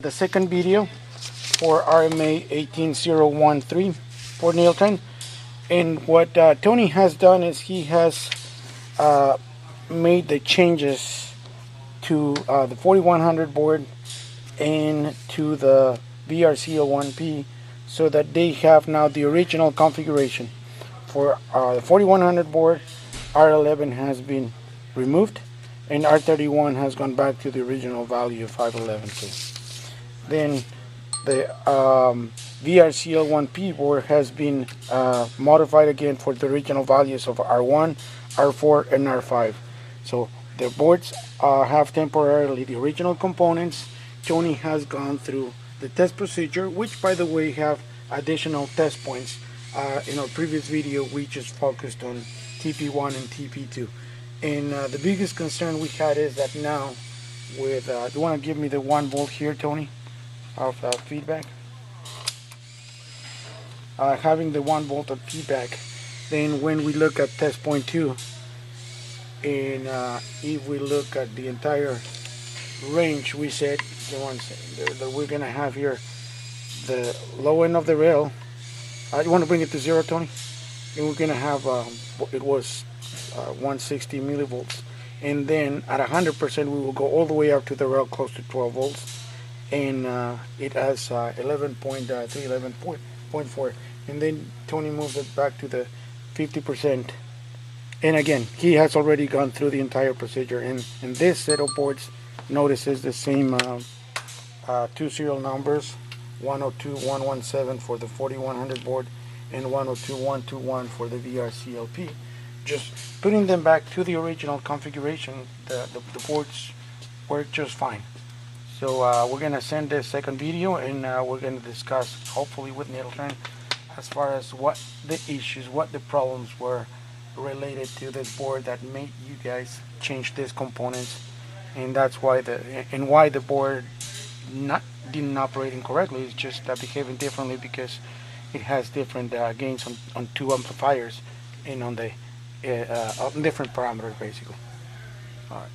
the second video for RMA 18013 for Neeltran. And what Tony has done is he has made the changes to the 4100 board and to the VRCL1P so that they have now the original configuration. For the 4100 board, R11 has been removed and R31 has gone back to the original value of 511. So then the VRCL1P board has been modified again for the original values of R1, R4, and R5. So the boards have temporarily the original components. Tony has gone through the test procedure, which by the way have additional test points. In our previous video we just focused on TP1 and TP2, and the biggest concern we had is that now with do you want to give me the 1 volt here, Tony, of feedback? Having the 1 volt of feedback, then when we look at test point 2, and if we look at the entire range, we said the ones that we're gonna have here, the low end of the rail, you want to bring it to 0, Tony? And we're gonna have it was 160 millivolts, and then at 100% we will go all the way up to the rail close to 12 volts, and it has 11.3, 11.4, and then Tony moves it back to the 50%. And again, he has already gone through the entire procedure, and this set of boards notices the same 2 serial numbers, 102.117 for the 4100 board and 102.121 for the VRCLP. Just putting them back to the original configuration, the boards work just fine. So we're going to send this second video, and we're going to discuss, hopefully with Neeltran, as far as what the issues, what the problems were related to this board that made you guys change these components, and that's why why the board didn't operate incorrectly. It's just behaving differently because it has different gains on 2 amplifiers and on the different parameters basically. All right.